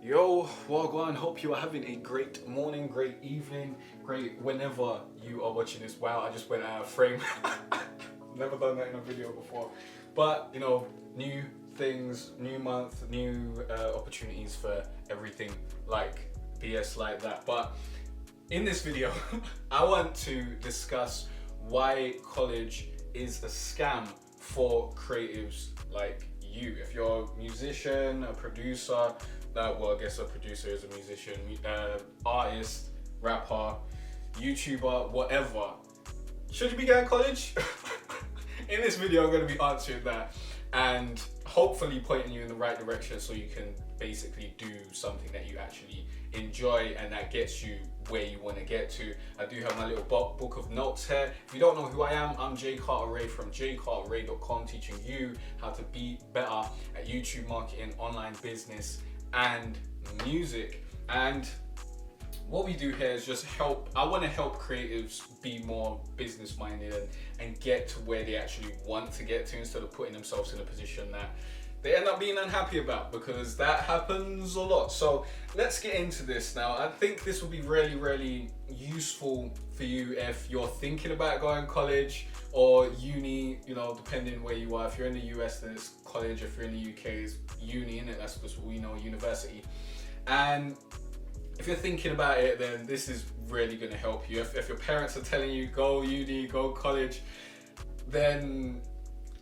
Yo, Wagwan, hope you are having a great morning, great evening, great whenever you are watching this. Wow, I just went out of frame. Never done that in a video before. But, you know, new things, new month, new opportunities for everything like BS like that. But in this video, I want to discuss why college is a scam for creatives like you. If you're a musician, a producer, well, I guess a producer is a musician, artist, rapper, YouTuber, whatever. Should you be going to college? In this video, I'm going to be answering that and hopefully pointing you in the right direction so you can basically do something that you actually enjoy and that gets you where you want to get to. I do have my little book of notes here. If you don't know who I am, I'm Jay Cartere from jaycartere.com, teaching you how to be better at YouTube marketing, online business, and music. And what we do here is just help. I want to help creatives be more business minded and get to where they actually want to get to, instead of putting themselves in a position that they end up being unhappy about, because that happens a lot. So let's get into this now. I think this will be really useful for you if you're thinking about going to college or uni, you know, depending where you are. If you're in the US, then it's college. If you're in the UK, it's uni, innit? That's just what we know, university. And if you're thinking about it, then this is really going to help you. If your parents are telling you go uni, go college, then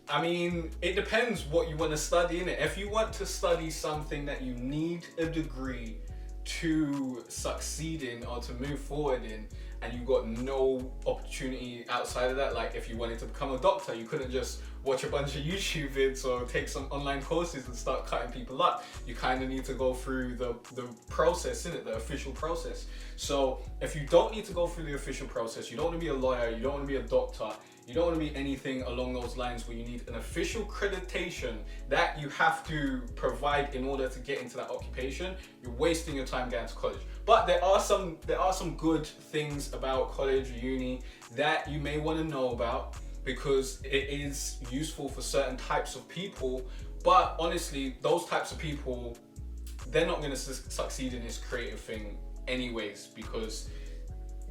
I mean, it depends what you want to study, innit? If you want to study something that you need a degree to succeed in or to move forward in, and you've got no opportunity outside of that, like if you wanted to become a doctor, you couldn't just watch a bunch of YouTube vids or take some online courses and start cutting people up. You kind of need to go through the process, innit? The official process. So if you don't need to go through the official process, you don't want to be a lawyer, you don't want to be a doctor, you don't want to be anything along those lines where you need an official accreditation that you have to provide in order to get into that occupation, you're wasting your time going to college. But there are some good things about college or uni that you may want to know about, because it is useful for certain types of people. But honestly, those types of people, they're not going to succeed in this creative thing anyways, because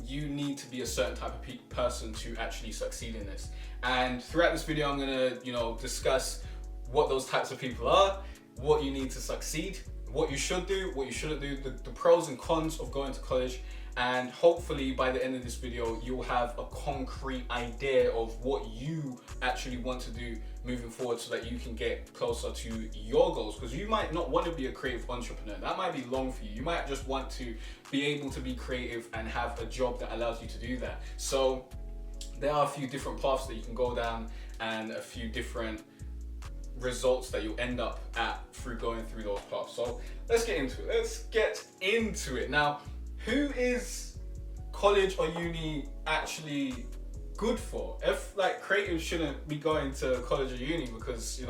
you need to be a certain type of person to actually succeed in this. And throughout this video, I'm gonna, discuss what those types of people are, what you need to succeed, what you should do, what you shouldn't do, the pros and cons of going to college. And hopefully by the end of this video, you'll have a concrete idea of what you actually want to do moving forward, so that you can get closer to your goals. Because you might not want to be a creative entrepreneur. That might be long for you. You might just want to be able to be creative and have a job that allows you to do that. So there are a few different paths that you can go down and a few different results that you'll end up at through going through those paths. So let's get into it. Now, who is college or uni actually good for? If creatives shouldn't be going to college or uni, because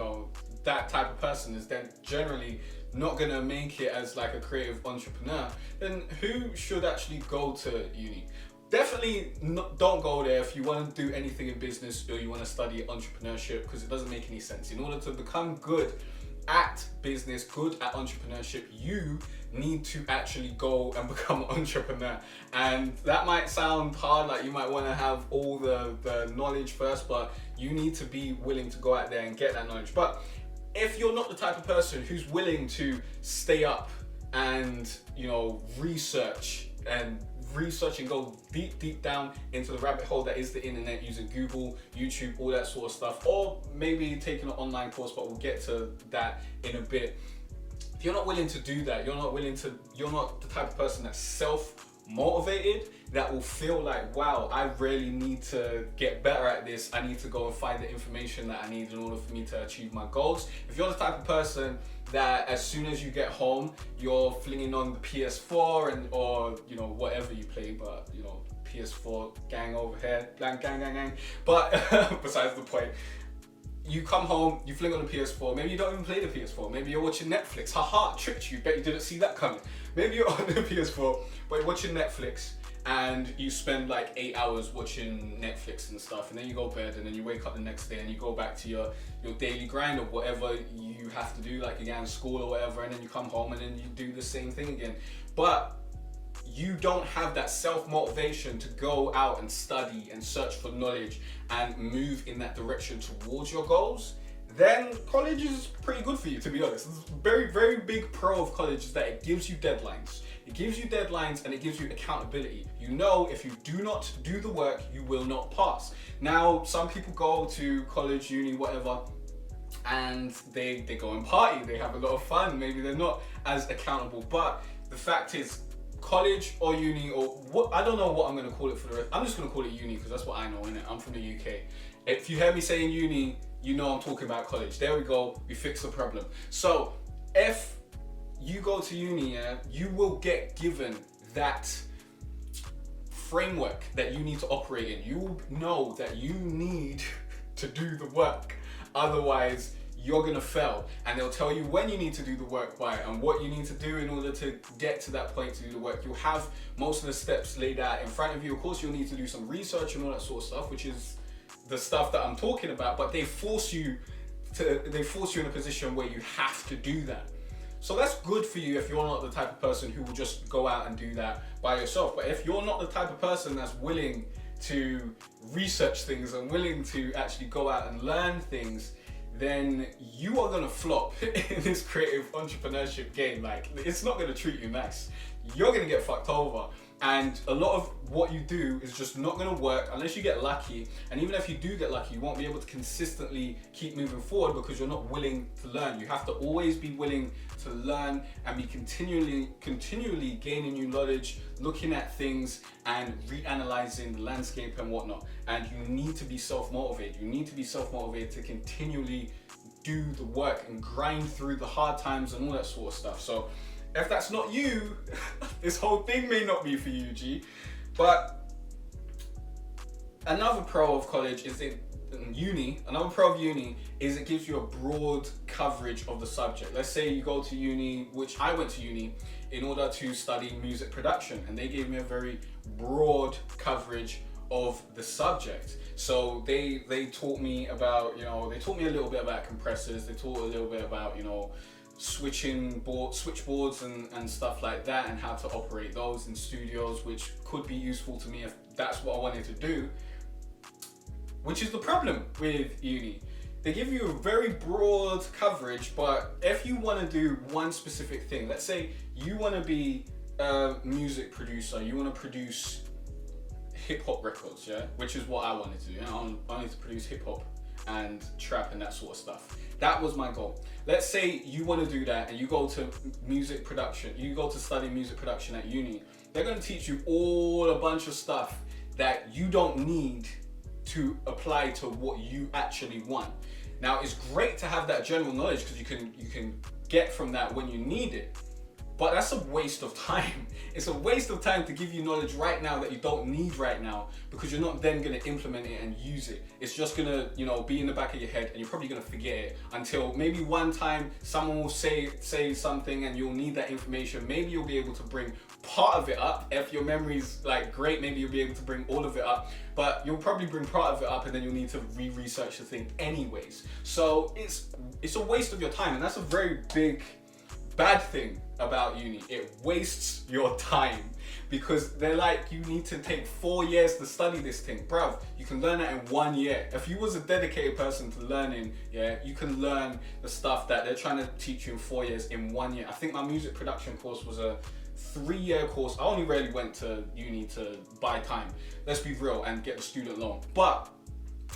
that type of person is then generally not gonna make it as like a creative entrepreneur, then who should actually go to uni? Definitely don't go there if you want to do anything in business or you want to study entrepreneurship, because it doesn't make any sense. In order to become good at business, good at entrepreneurship, you need to actually go and become an entrepreneur. And that might sound hard, like you might want to have all the knowledge first, but you need to be willing to go out there and get that knowledge. But if you're not the type of person who's willing to stay up and research and go deep down into the rabbit hole that is the internet, using Google, YouTube, all that sort of stuff, or maybe taking an online course, but we'll get to that in a bit. If you're not willing to do that, you're not the type of person that's self-motivated, that will feel like, wow, I really need to get better at this. I need to go and find the information that I need in order for me to achieve my goals. If you're the type of person that as soon as you get home, you're flinging on the PS4 or whatever you play, but PS4 gang over here, gang. But besides the point, you come home, you fling on the PS4, maybe you don't even play the PS4, maybe you're watching Netflix, haha, tricked you, bet you didn't see that coming. Maybe you're on the PS4, but you're watching Netflix, and you spend like 8 hours watching Netflix and stuff, and then you go to bed, and then you wake up the next day and you go back to your daily grind of whatever you have to do, like you get in school or whatever, and then you come home and then you do the same thing again. But you don't have that self-motivation to go out and study and search for knowledge and move in that direction towards your goals, then college is pretty good for you, to be honest. It's very, very big pro of college is that it gives you deadlines. It gives you deadlines and it gives you accountability. You know, if you do not do the work, you will not pass. Now, some people go to college, uni, whatever, and they go and party, they have a lot of fun. Maybe they're not as accountable, but the fact is, college or uni, or what, I don't know what I'm going to call it for the rest. I'm just going to call it uni because that's what I know, innit? I'm from the UK. If you hear me saying uni, you know I'm talking about college. There we go, we fixed the problem. So if you go to uni, you will get given that framework that you need to operate in. You will know that you need to do the work, otherwise you're gonna fail. And they'll tell you when you need to do the work by and what you need to do in order to get to that point to do the work. You'll have most of the steps laid out in front of you. Of course, you'll need to do some research and all that sort of stuff, which is the stuff that I'm talking about, but they force you in a position where you have to do that. So that's good for you if you're not the type of person who will just go out and do that by yourself. But if you're not the type of person that's willing to research things and willing to actually go out and learn things, then you are gonna flop in this creative entrepreneurship game. Like, it's not gonna treat you nice. You're gonna get fucked over. And a lot of what you do is just not gonna work unless you get lucky. And even if you do get lucky, you won't be able to consistently keep moving forward because you're not willing to learn. You have to always be willing to learn and be continually gaining new knowledge, looking at things and reanalyzing the landscape and whatnot. And you need to be self-motivated. You need to be self-motivated to continually do the work and grind through the hard times and all that sort of stuff. So if that's not you, this whole thing may not be for you, G. But another pro of college is another pro of uni is it gives you a broad coverage of the subject. Let's say you go to uni, which I went to uni in order to study music production, and they gave me a very broad coverage of the subject. So they taught me about, they taught me a little bit about compressors, they taught a little bit about, switchboards and stuff like that, and how to operate those in studios, which could be useful to me if that's what I wanted to do. Which is the problem with uni. They give you a very broad coverage, but if you want to do one specific thing, let's say you want to be a music producer, you want to produce hip hop records, yeah, which is what I wanted to do. I wanted to produce hip hop and trap and that sort of stuff. That was my goal. Let's say you want to do that and you go to music production, you go to study music production at uni. They're going to teach you a bunch of stuff that you don't need to apply to what you actually want. Now, it's great to have that general knowledge because you can get from that when you need it. But that's a waste of time. It's a waste of time to give you knowledge right now that you don't need right now, because you're not then going to implement it and use it. It's just going to, be in the back of your head, and you're probably going to forget it until maybe one time someone will say something and you'll need that information. Maybe you'll be able to bring part of it up. If your memory's like great, maybe you'll be able to bring all of it up, but you'll probably bring part of it up and then you'll need to re-research the thing anyways. So it's a waste of your time, and that's a very bad thing about uni. It wastes your time because they're like, you need to take 4 years to study this thing. Bruv, you can learn that in 1 year. If you was a dedicated person to learning, you can learn the stuff that they're trying to teach you in 4 years in 1 year. I think my music production course was a 3-year course. I only really went to uni to buy time, let's be real, and get the student loan. But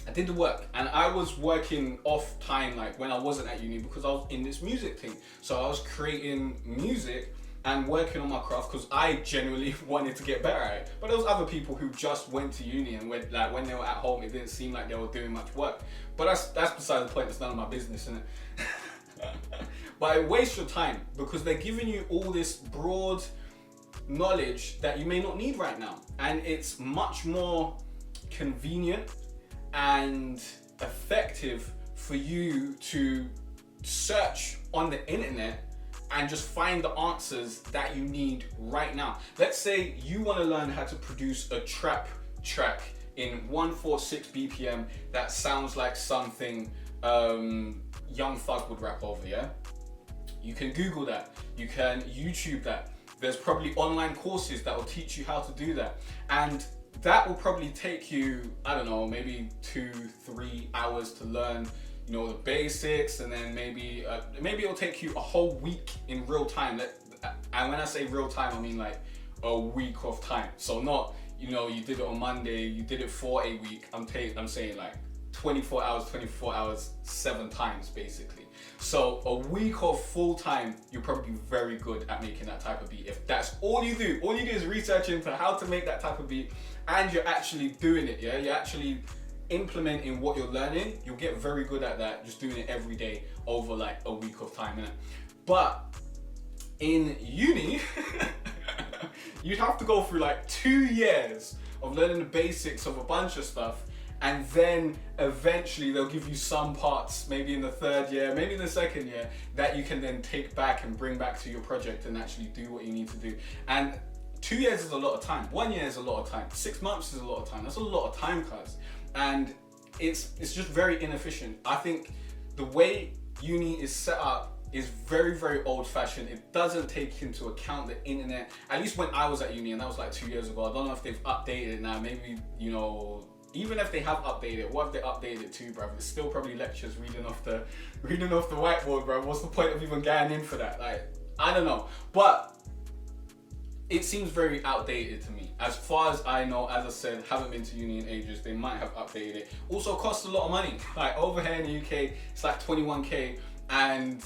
I did the work, and I was working off time, like when I wasn't at uni, because I was in this music thing. So I was creating music and working on my craft because I genuinely wanted to get better at it. But there was other people who just went to uni and when they were at home, it didn't seem like they were doing much work. But that's beside the point. It's none of my business, isn't it? But it wastes your time because they're giving you all this broad knowledge that you may not need right now, and it's much more convenient and effective for you to search on the internet and just find the answers that you need right now. Let's say you want to learn how to produce a trap track in 146 BPM that sounds like something Young Thug would rap over, yeah? You can Google that, you can YouTube that. There's probably online courses that will teach you how to do that. And that will probably take you, I don't know, maybe 2-3 hours to learn, you know, the basics, and then maybe it'll take you a whole week in real time. And when I say real time, I mean like a week of time. So not, you know, you did it on Monday, you did it for a week. I'm saying like 24 hours, 7 times basically. So a week of full time, you're probably very good at making that type of beat. If that's all you do is research into how to make that type of beat, and you're actually doing it, yeah? You're actually implementing what you're learning, you'll get very good at that, just doing it every day over like a week of time, innit? But in uni, you'd have to go through like 2 years of learning the basics of a bunch of stuff, and then eventually they'll give you some parts, maybe in the 3rd year, maybe in the 2nd year, that you can then take back and bring back to your project and actually do what you need to do. And 2 years is a lot of time. 1 year is a lot of time. 6 months is a lot of time. That's a lot of time, cuz. And it's just very inefficient. I think the way uni is set up is very, very old-fashioned. It doesn't take into account the internet. At least when I was at uni, and that was like 2 years ago. I don't know if they've updated it now. Maybe, you know, even if they have updated it, what have they updated it to, bruv? It's still probably lectures reading off the whiteboard, bruv. What's the point of even going in for that? Like, I don't know. But it seems very outdated to me. As far as I know, as I said, haven't been to uni in ages. They might have updated it. Also costs a lot of money. Like over here in the UK, it's like 21k, and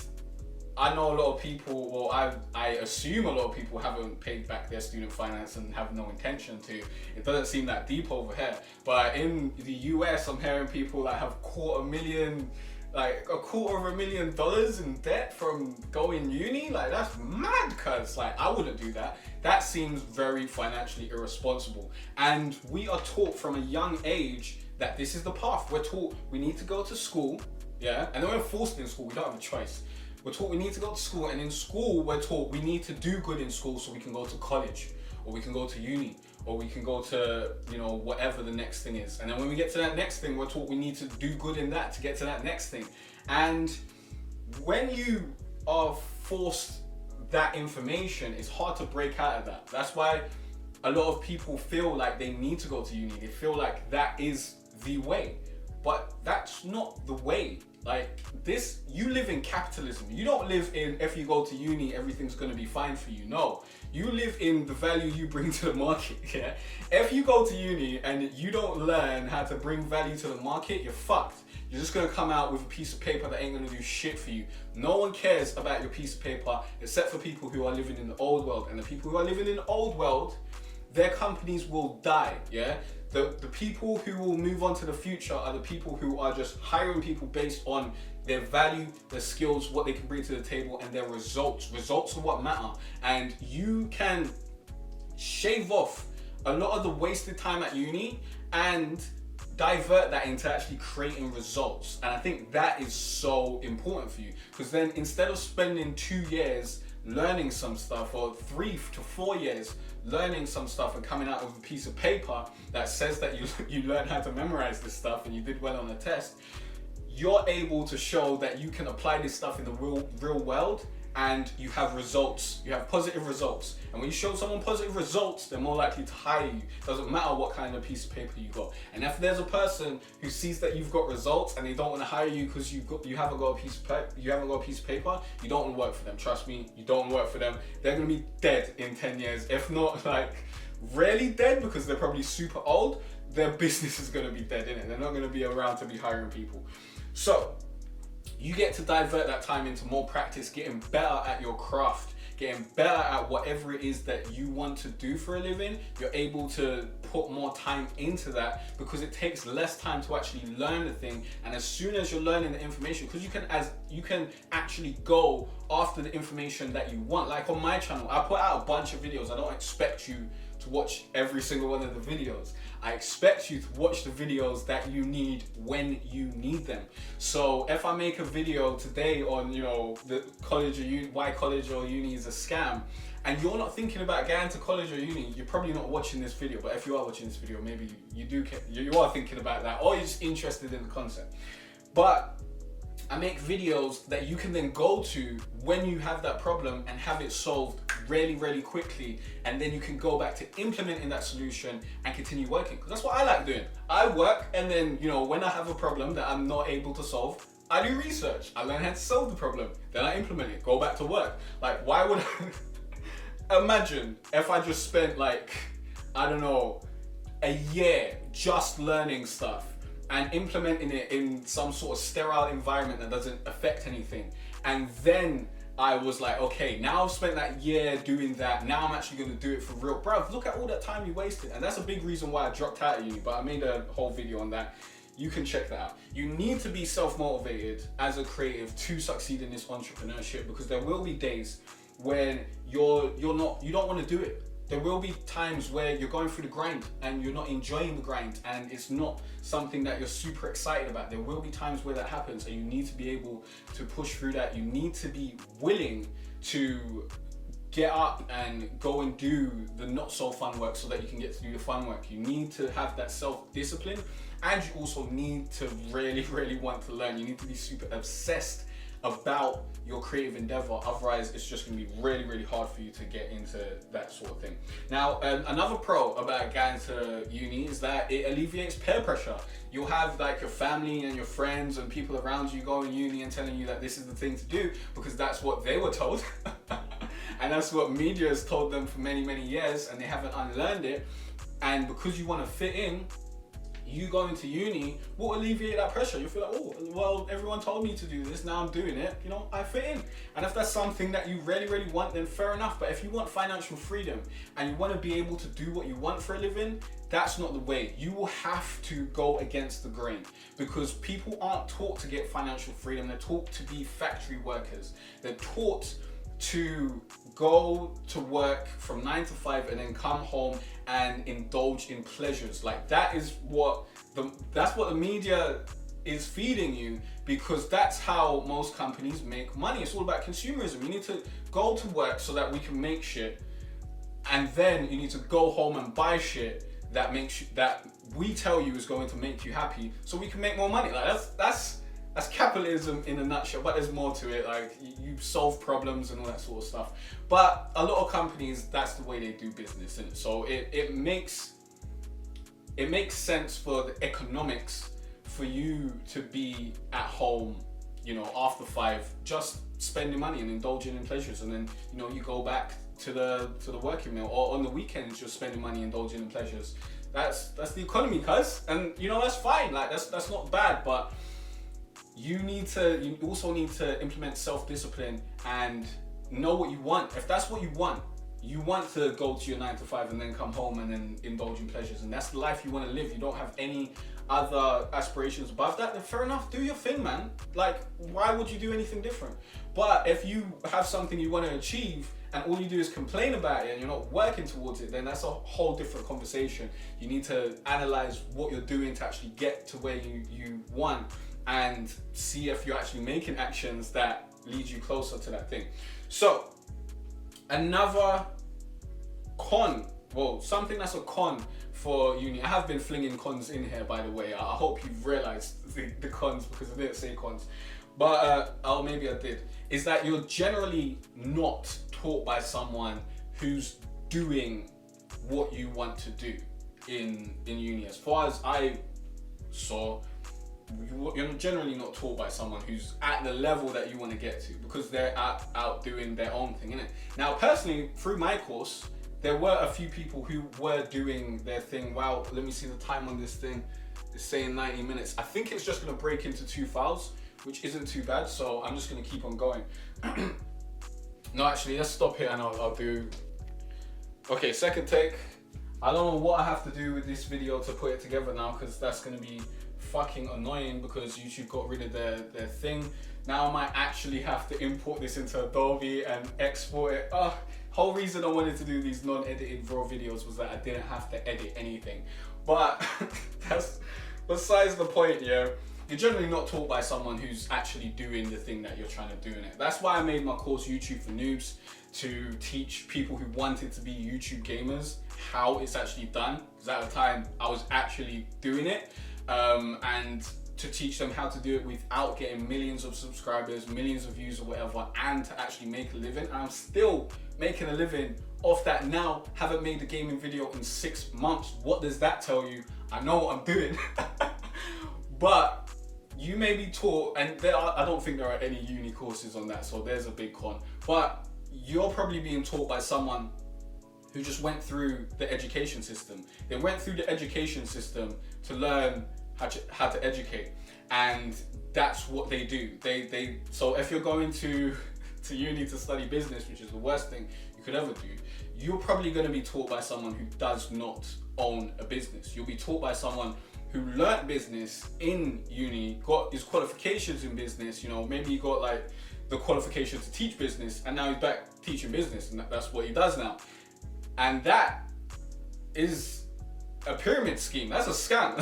I know a lot of people, well, I assume a lot of people haven't paid back their student finance and have no intention to. It doesn't seem that deep over here. But in the US, I'm hearing people that have $250,000, like $250,000 in debt from going uni. Like, that's mad, cuz. Like, I wouldn't do that. That seems very financially irresponsible. And we are taught from a young age that this is the path. We're taught we need to go to school, yeah? And then we're forced in school, we don't have a choice. We're taught we need to go to school, and in school, we're taught we need to do good in school so we can go to college, or we can go to uni, or we can go to, you know, whatever the next thing is. And then when we get to that next thing, we're taught we need to do good in that to get to that next thing. And when you are forced that information, it's hard to break out of that. That's why a lot of people feel like they need to go to uni. They feel like that is the way, but that's not the way. Like this, you live in capitalism. You don't live in, if you go to uni, everything's gonna be fine for you. No, you live in the value you bring to the market, yeah? If you go to uni and you don't learn how to bring value to the market, you're fucked. You're just gonna come out with a piece of paper that ain't gonna do shit for you. No one cares about your piece of paper except for people who are living in the old world. And the people who are living in the old world, their companies will die, yeah? The people who will move on to the future are the people who are just hiring people based on their value, their skills, what they can bring to the table, and their results. Results are what matter. And you can shave off a lot of the wasted time at uni and divert that into actually creating results. And I think that is so important for you, because then instead of spending 2 years learning some stuff, or 3 to 4 years learning some stuff and coming out with a piece of paper that says that you learned how to memorize this stuff and you did well on a test, you're able to show that you can apply this stuff in the real world, and you have results. You have positive results. And when you show someone positive results, they're more likely to hire you. Doesn't matter what kind of piece of paper you got. And if there's a person who sees that you've got results and they don't want to hire you because you haven't got a piece of paper, you don't want to work for them. Trust me, you don't want to work for them. They're gonna be dead in 10 years, if not like really dead, because they're probably super old. Their business is gonna be dead, innit? They're not gonna be around to be hiring people. So you get to divert that time into more practice, getting better at your craft, getting better at whatever it is that you want to do for a living. You're able to put more time into that because it takes less time to actually learn the thing. And as soon as you're learning the information, because you can actually go after the information that you want. Like on my channel, I put out a bunch of videos. I don't expect you to watch every single one of the videos. I expect you to watch the videos that you need when you need them. So if I make a video today on, you know, the college or why college or uni is a scam, and you're not thinking about going to college or uni, you're probably not watching this video. But if you are watching this video, maybe you are thinking about that, or you're just interested in the concept. But I make videos that you can then go to when you have that problem and have it solved really, really quickly. And then you can go back to implementing that solution and continue working. Because that's what I like doing. I work, and then, you know, when I have a problem that I'm not able to solve, I do research. I learn how to solve the problem. Then I implement it, go back to work. Like, why would I... Imagine if I just spent, like, I don't know, a year just learning stuff and implementing it in some sort of sterile environment that doesn't affect anything. And then I was like, okay, now I've spent that year doing that. Now I'm actually gonna do it for real. Bruv, look at all that time you wasted. And that's a big reason why I dropped out of uni, but I made a whole video on that. You can check that out. You need to be self-motivated as a creative to succeed in this entrepreneurship, because there will be days when you don't want to do it. There will be times where you're going through the grind and you're not enjoying the grind and it's not something that you're super excited about. There will be times where that happens, and you need to be able to push through that. You need to be willing to get up and go and do the not so fun work so that you can get to do the fun work. You need to have that self-discipline, and you also need to really, really want to learn. You need to be super obsessed about your creative endeavor, otherwise it's just going to be really, really hard for you to get into that sort of thing. Now, another pro about going to uni is that it alleviates peer pressure. You'll have like your family and your friends and people around you going to uni and telling you that this is the thing to do because that's what they were told. And that's what media has told them for many, many years, and they haven't unlearned it. And because you want to fit in, you going to uni will alleviate that pressure. You feel like, oh, well, everyone told me to do this, now I'm doing it, you know, I fit in. And if that's something that you really, really want, then fair enough. But if you want financial freedom and you want to be able to do what you want for a living, that's not the way. You will have to go against the grain, because people aren't taught to get financial freedom. They're taught to be factory workers. They're taught to go to work from 9 to 5 and then come home and indulge in pleasures. Like that is what the media is feeding you, because that's how most companies make money. It's all about consumerism. You need to go to work so that we can make shit, and then you need to go home and buy shit that makes you, that we tell you is going to make you happy, so we can make more money. Like that's capitalism in a nutshell, but there's more to it. Like you solve problems and all that sort of stuff. But a lot of companies, that's the way they do business, and so it makes sense for the economics for you to be at home, you know, after 5, just spending money and indulging in pleasures, and then, you know, you go back to the working meal, or on the weekends you're spending money indulging in pleasures. That's the economy, cuz, and you know, that's fine. Like that's not bad, but you also need to implement self-discipline and know what you want. If that's what you want to go to your 9 to 5 and then come home and then indulge in pleasures, and that's the life you want to live, you don't have any other aspirations above that, then fair enough, do your thing, man. Like, why would you do anything different? But if you have something you want to achieve and all you do is complain about it and you're not working towards it, then that's a whole different conversation. You need to analyze what you're doing to actually get to where you want, and see if you're actually making actions that lead you closer to that thing. So another con, well, something that's a con for uni. I have been flinging cons in here, by the way. I hope you've realized the cons, because I didn't say cons, but maybe I did, is that you're generally not taught by someone who's doing what you want to do in uni. As far as I saw, you're generally not taught by someone who's at the level that you want to get to, because they're out doing their own thing, innit? Now, personally, through my course, there were a few people who were doing their thing. Wow, let me see the time on this thing. It's saying 90 minutes. I think it's just going to break into 2 files, which isn't too bad, so I'm just going to keep on going. No, actually, let's stop here and I'll do... Okay, second take. I don't know what I have to do with this video to put it together now, because that's going to be fucking annoying, because YouTube got rid of their thing. Now I might actually have to import this into Adobe and export it. Whole reason I wanted to do these non-edited raw videos was that I didn't have to edit anything. But that's besides the point, yeah. You're generally not taught by someone who's actually doing the thing that you're trying to do in it. That's why I made my course YouTube For Noobs, to teach people who wanted to be YouTube gamers how it's actually done. Because at the time I was actually doing it, and to teach them how to do it without getting millions of subscribers, millions of views or whatever, and to actually make a living. And I'm still making a living off that now. Haven't made a gaming video in 6 months. What does that tell you? I know what I'm doing. But you may be taught, and I don't think there are any uni courses on that, so there's a big con. But you're probably being taught by someone who just went through the education system. They went through the education system to learn how to educate, and that's what they do. So if you're going to uni to study business, which is the worst thing you could ever do, you're probably going to be taught by someone who does not own a business. You'll be taught by someone who learnt business in uni, got his qualifications in business. You know, maybe he got like the qualification to teach business, and now he's back teaching business, and that's what he does now. And that is a pyramid scheme. That's a scam.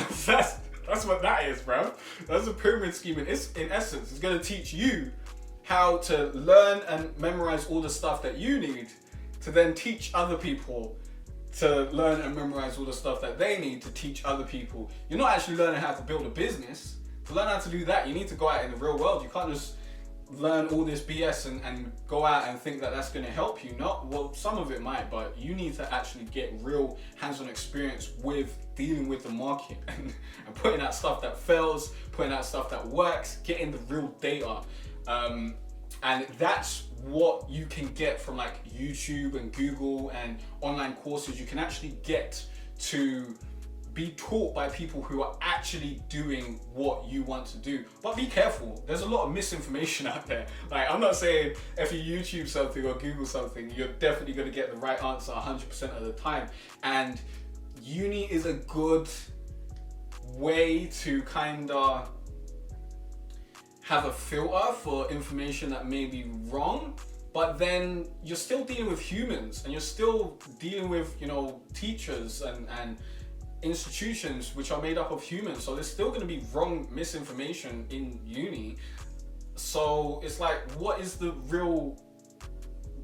That's what that is, bro. That's a pyramid scheme. And it's, in essence, it's going to teach you how to learn and memorize all the stuff that you need to then teach other people to learn and memorize all the stuff that they need to teach other people. You're not actually learning how to build a business. To learn how to do that, you need to go out in the real world. You can't just learn all this BS and go out and think that that's going to help you. Not, well, some of it might, but you need to actually get real hands-on experience with dealing with the market and putting out stuff that fails, putting out stuff that works, getting the real data. And that's what you can get from like YouTube and Google and online courses. You can actually get to be taught by people who are actually doing what you want to do. But be careful, there's a lot of misinformation out there. Like, I'm not saying if you YouTube something or Google something, you're definitely going to get the right answer 100% of the time. And uni is a good way to kind of have a filter for information that may be wrong, but then you're still dealing with humans, and you're still dealing with, you know, teachers and institutions which are made up of humans. So there's still going to be wrong misinformation in uni. So it's like, what is the real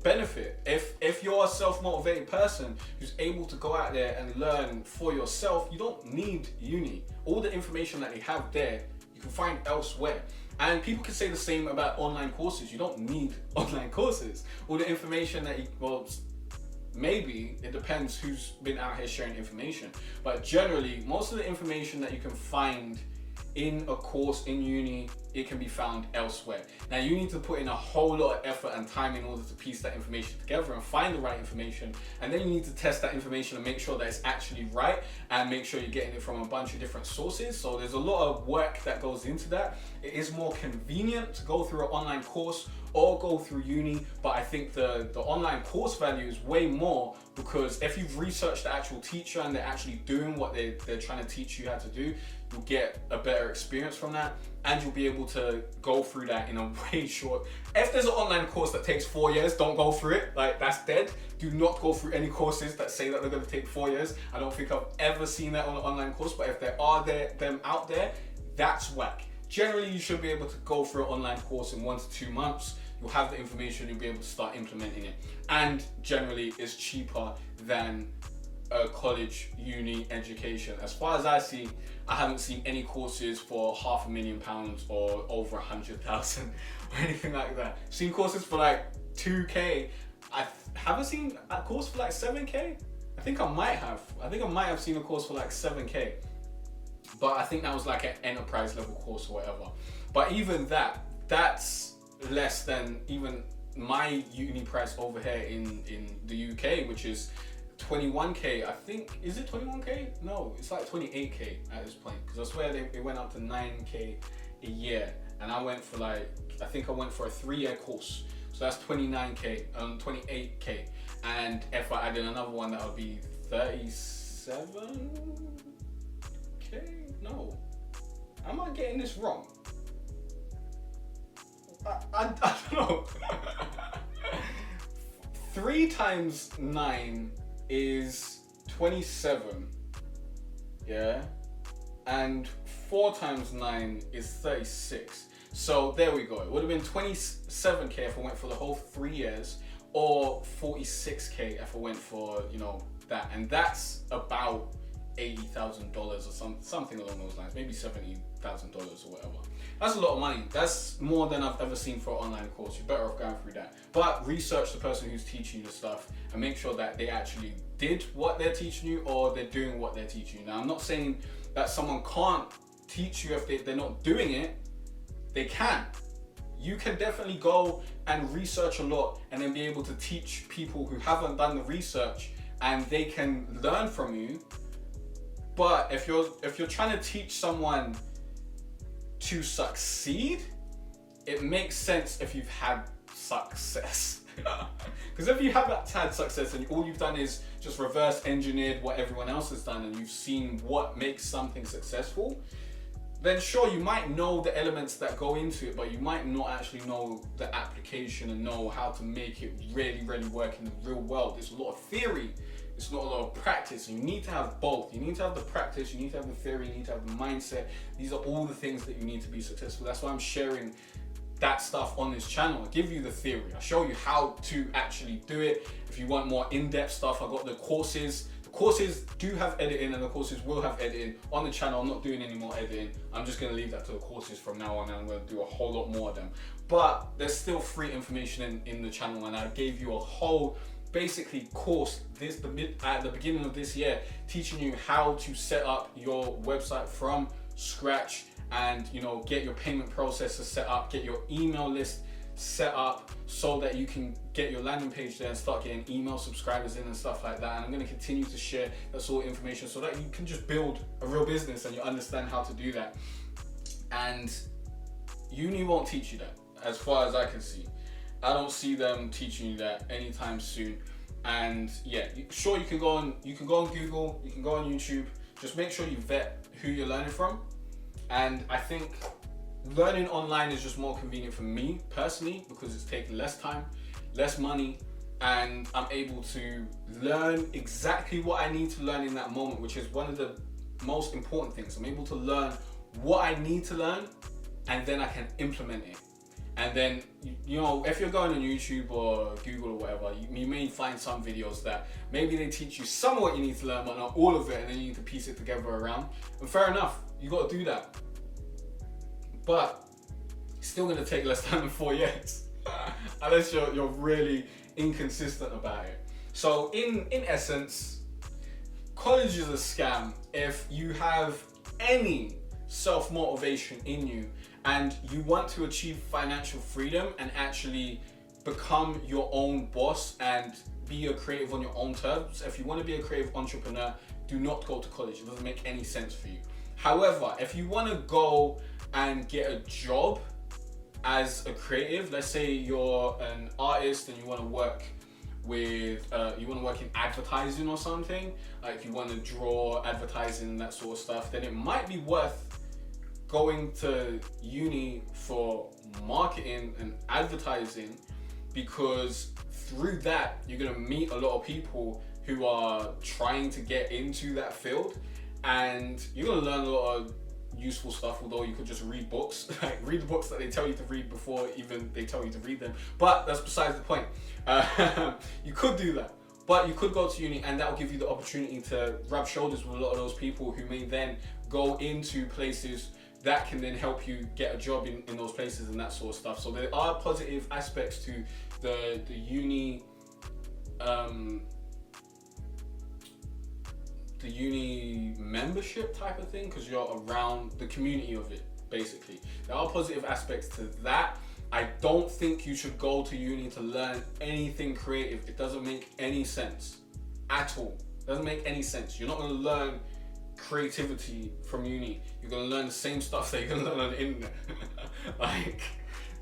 benefit? If you're a self-motivated person who's able to go out there and learn for yourself, you don't need uni. All the information that they have there, you can find elsewhere. And people can say the same about online courses. You don't need online courses. All the information that you, well, maybe, it depends who's been out here sharing information. But generally, most of the information that you can find in a course in uni, it can be found elsewhere. Now, you need to put in a whole lot of effort and time in order to piece that information together and find the right information. And then you need to test that information and make sure that it's actually right, and make sure you're getting it from a bunch of different sources. So there's a lot of work that goes into that. It is more convenient to go through an online course or go through uni, but I think the online course value is way more, because if you've researched the actual teacher and they're actually doing what they're trying to teach you how to do, you'll get a better experience from that, and you'll be able to go through that in a way short. If there's an online course that takes 4 years, don't go through it. Like, that's dead. Do not go through any courses that say that they're going to take 4 years. I don't think I've ever seen that on an online course, but if there are them out there, that's whack. Generally, you should be able to go through an online course in 1 to 2 months. You'll have the information, you'll be able to start implementing it. And generally, it's cheaper than a college, uni education. As far as I see, I haven't seen any courses for £500,000 or over 100,000 or anything like that. I've seen courses for like 2K. I haven't seen a course for like 7K. I think I might have seen a course for like 7K. But I think that was like an enterprise level course or whatever. But even that's less than even my uni price over here in the UK, which is 21K. I think, is it 21K? No, it's like 28K at this point, because I swear it went up to 9K a year, and I went for like, I think I went for a 3-year course, so that's 29K, 28K, and if I added another one, that would be 37K. No, am I getting this wrong? I don't know. 3 times 9 is 27. Yeah. And 4 times 9 is 36. So there we go. It would have been 27k if I went for the whole 3 years, or 46k if I went for, you know, that. And that's about $80,000 or something along those lines, maybe $70,000 or whatever. That's a lot of money. That's more than I've ever seen for an online course. You're better off going through that. But research the person who's teaching you the stuff and make sure that they actually did what they're teaching you, or they're doing what they're teaching you. Now, I'm not saying that someone can't teach you if they're not doing it. They can. You can definitely go and research a lot and then be able to teach people who haven't done the research, and they can learn from you. But if you're trying to teach someone to succeed, it makes sense if you've had success. Because if you haven't had success and all you've done is just reverse engineered what everyone else has done, and you've seen what makes something successful, then sure, you might know the elements that go into it, but you might not actually know the application and know how to make it really, really work in the real world. There's a lot of theory. It's not a lot of practice. You need to have both. You need to have the practice, you need to have the theory, you need to have the mindset. These are all the things that you need to be successful. That's why I'm sharing that stuff on this channel. I give you the theory. I show you how to actually do it. If you want more in-depth stuff, I've got the courses. The courses do have editing, and the courses will have editing on the channel. I'm not doing any more editing. I'm just gonna leave that to the courses from now on, and I'm gonna do a whole lot more of them. But there's still free information in the channel, and I gave you a whole basically course at the beginning of this year, teaching you how to set up your website from scratch, and you know, get your payment processor set up, get your email list set up, so that you can get your landing page there and start getting email subscribers in and stuff like that. And I'm going to continue to share that sort of information so that you can just build a real business and you understand how to do that. And uni won't teach you that, as far as I can see. I don't see them teaching you that anytime soon. And yeah, sure, you can go on Google, you can go on YouTube. Just make sure you vet who you're learning from. And I think learning online is just more convenient for me personally, because it's taking less time, less money, and I'm able to learn exactly what I need to learn in that moment, which is one of the most important things. I'm able to learn what I need to learn, and then I can implement it. And then, you know, if you're going on YouTube or Google or whatever, you may find some videos that maybe they teach you some of what you need to learn, but not all of it, and then you need to piece it together around. And fair enough, you got to do that. But it's still going to take less time than 4 years, unless you're really inconsistent about it. So in essence, college is a scam if you have any self-motivation in you and you want to achieve financial freedom and actually become your own boss and be a creative on your own terms. If you want to be a creative entrepreneur, do not go to college. It doesn't make any sense for you. However, if you want to go and get a job as a creative, let's say you're an artist and you want to work with, you want to work in advertising or something, like you want to draw advertising and that sort of stuff, then it might be worth going to uni for marketing and advertising, because through that you're going to meet a lot of people who are trying to get into that field, and you're going to learn a lot of useful stuff, although you could just read books, like read the books that they tell you to read before even they tell you to read them, but that's besides the point. You could do that, but you could go to uni, and that will give you the opportunity to rub shoulders with a lot of those people who may then go into places that can then help you get a job in those places and that sort of stuff. So there are positive aspects to the uni the uni membership type of thing, because you're around the community of it, basically. There are positive aspects to that. I don't think you should go to uni to learn anything creative. It doesn't make any sense at all. It doesn't make any sense. You're not going to learn creativity from uni. You're going to learn the same stuff that you're going to learn on the internet. Like,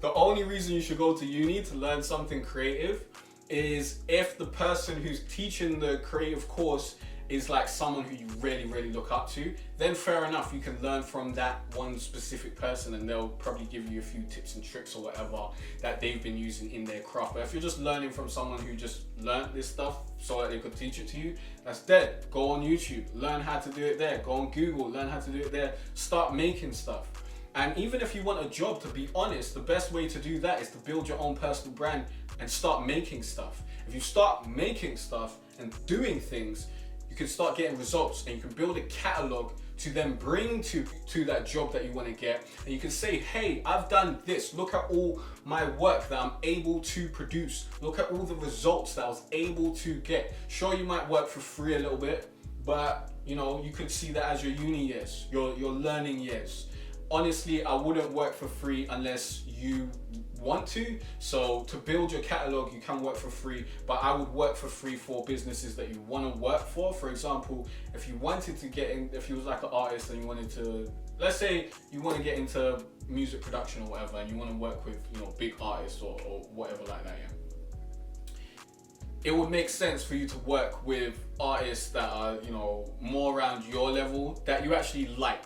the only reason you should go to uni to learn something creative is if the person who's teaching the creative course is like someone who you really, really look up to, then fair enough, you can learn from that one specific person and they'll probably give you a few tips and tricks or whatever that they've been using in their craft. But if you're just learning from someone who just learned this stuff so that they could teach it to you, that's dead. Go on YouTube, learn how to do it there. Go on Google, learn how to do it there. Start making stuff. And even if you want a job, to be honest, the best way to do that is to build your own personal brand and start making stuff. If you start making stuff and doing things, you can start getting results and you can build a catalog to then bring to that job that you want to get. And you can say, hey, I've done this. Look at all my work that I'm able to produce. Look at all the results that I was able to get. Sure, you might work for free a little bit, but you know, you could see that as your uni years, your learning years. Honestly, I wouldn't work for free unless you want to. So to build your catalog, you can work for free, but I would work for free for businesses that you want to work for. For example, if you wanted to get in, if you was like an artist and you wanted to, let's say you want to get into music production or whatever, and you want to work with, you know, big artists or whatever like that, yeah. It would make sense for you to work with artists that are, you know, more around your level that you actually like.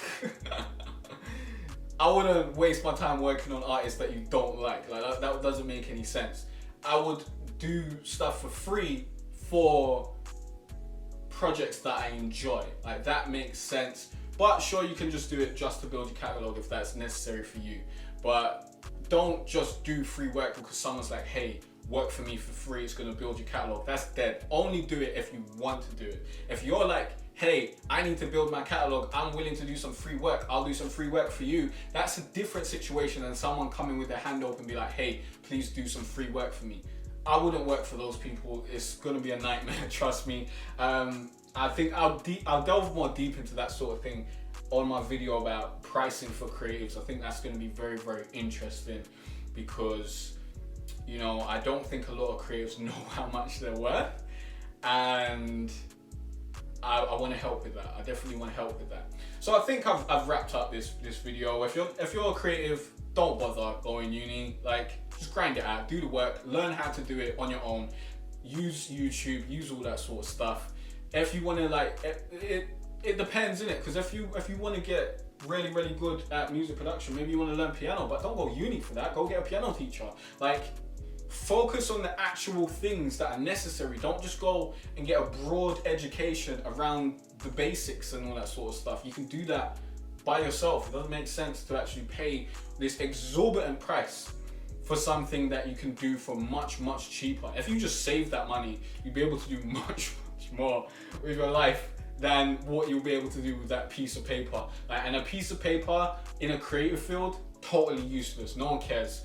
I wouldn't waste my time working on artists that you don't like. Like that doesn't make any sense. I would do stuff for free for projects that I enjoy. Like that makes sense. But sure, you can just do it just to build your catalog if that's necessary for you. But don't just do free work because someone's like, hey, work for me for free, it's gonna build your catalog. That's dead. Only do it if you want to do it. If you're like, hey, I need to build my catalog, I'm willing to do some free work, I'll do some free work for you, that's a different situation than someone coming with their hand open and be like, hey, please do some free work for me. I wouldn't work for those people. It's gonna be a nightmare, trust me. I think I'll delve more deep into that sort of thing on my video about pricing for creatives. I think that's gonna be very, very interesting because, you know, I don't think a lot of creatives know how much they're worth, and I want to help with that. I definitely want to help with that. So I think I've wrapped up this video. If you're a creative, don't bother going uni. Like, just grind it out, do the work, learn how to do it on your own. Use YouTube, use all that sort of stuff. If you want to, like, it depends, innit? Because if you want to get really, really good at music production, maybe you want to learn piano, but don't go uni for that. Go get a piano teacher. Like, focus on the actual things that are necessary. Don't just go and get a broad education around the basics and all that sort of stuff. You can do that by yourself. It doesn't make sense to actually pay this exorbitant price for something that you can do for much, much cheaper. If you just save that money, you'll be able to do much, much more with your life than what you'll be able to do with that piece of paper. And a piece of paper in a creative field, totally useless. No one cares.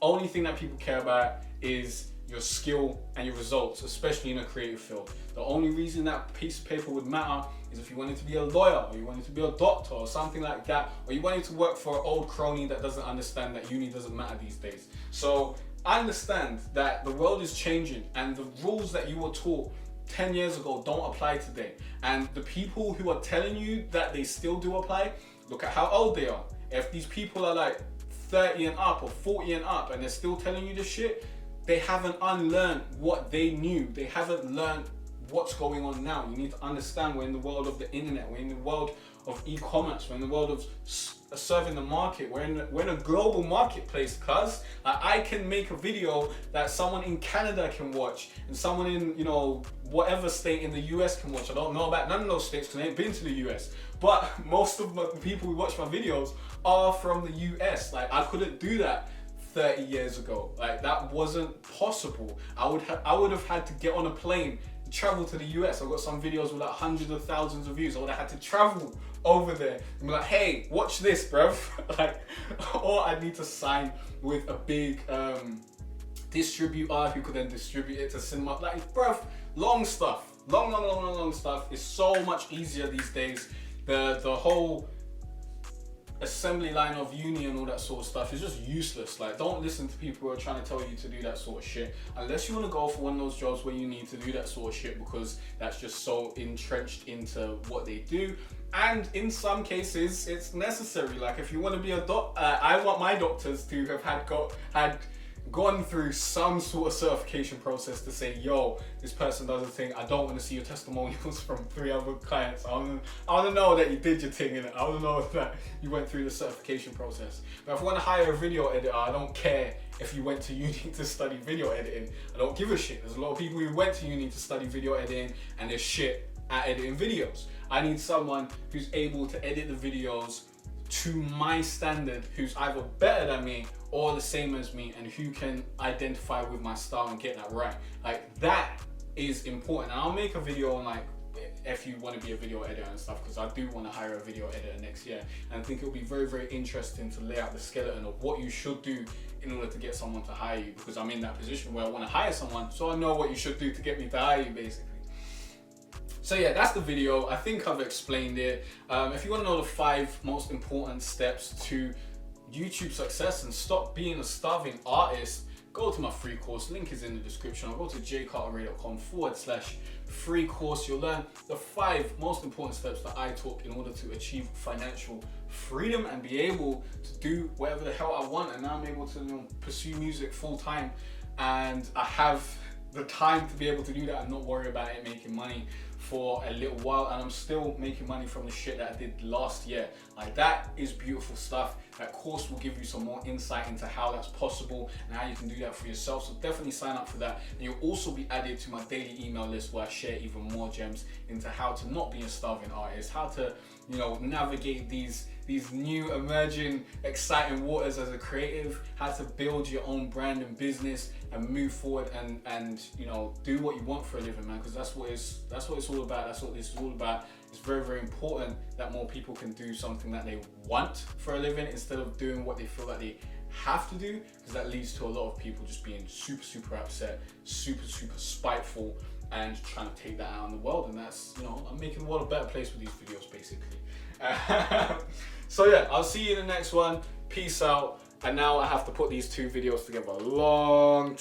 Only thing that people care about is your skill and your results, especially in a creative field. The only reason that piece of paper would matter is if you wanted to be a lawyer, or you wanted to be a doctor, or something like that, or you wanted to work for an old crony that doesn't understand that uni doesn't matter these days. So I understand that the world is changing, and the rules that you were taught 10 years ago don't apply today. And the people who are telling you that they still do apply, look at how old they are. If these people are like 30 and up or 40 and up and they're still telling you this shit, they haven't unlearned what they knew. They haven't learned what's going on now. You need to understand we're in the world of the internet, we're in the world of e-commerce, we're in the world of serving the market, we're in a global marketplace, cuz I can make a video that someone in Canada can watch and someone in, you know, whatever state in the US can watch. I don't know about none of those states because I ain't been to the US, but most of the people who watch my videos are from the US. Like, I couldn't do that 30 years ago. Like, that wasn't possible. I would have had to get on a plane and travel to the US. I've got some videos with like hundreds of thousands of views. I would have had to travel over there and be like, hey, watch this, bruv. Like, or I'd need to sign with a big distributor who could then distribute it to cinema. Like, bruv, long stuff. Long stuff. It's so much easier these days. The whole assembly line of uni and all that sort of stuff is just useless. Like, don't listen to people who are trying to tell you to do that sort of shit unless you want to go for one of those jobs where you need to do that sort of shit because that's just so entrenched into what they do. And in some cases it's necessary. Like, if you want to be a I want my doctors to have had gone through some sort of certification process to say, yo, this person does a thing. I don't want to see your testimonials from 3 other clients. I want to know that you did your thing in it. I want to know that you went through the certification process. But if I want to hire a video editor, I don't care if you went to uni to study video editing. I don't give a shit. There's a lot of people who went to uni to study video editing and they're shit at editing videos. I need someone who's able to edit the videos to my standard, who's either better than me or the same as me, and who can identify with my style and get that right. Like, that is important. And I'll make a video on, like, if you want to be a video editor and stuff, because I do want to hire a video editor next year, and I think it'll be very, very interesting to lay out the skeleton of what you should do in order to get someone to hire you, because I'm in that position where I want to hire someone, so I know what you should do to get me to hire you, basically. So yeah, that's the video. I think I've explained it. If you want to know the 5 most important steps to YouTube success and stop being a starving artist, go to my free course. Link is in the description. I'll go to jaycartere.com/free course. You'll learn the 5 most important steps that I took in order to achieve financial freedom and be able to do whatever the hell I want. And now I'm able to pursue music full time, and I have the time to be able to do that and not worry about it making money for a little while. And I'm still making money from the shit that I did last year. Like, that is beautiful stuff. That course will give you some more insight into how that's possible and how you can do that for yourself. So definitely sign up for that. And you'll also be added to my daily email list where I share even more gems into how to not be a starving artist, how to, you know, navigate these new emerging exciting waters as a creative, how to build your own brand and business and move forward and you know, do what you want for a living, man, because that's what it's all about. That's what this is all about. It's very, very important that more people can do something that they want for a living instead of doing what they feel like they have to do, because that leads to a lot of people just being super, super upset, super, super spiteful, and trying to take that out in the world. And that's, you know, I'm making the world a better place with these videos, basically. So yeah, I'll see you in the next one. Peace out. And now I have to put these 2 videos together. Long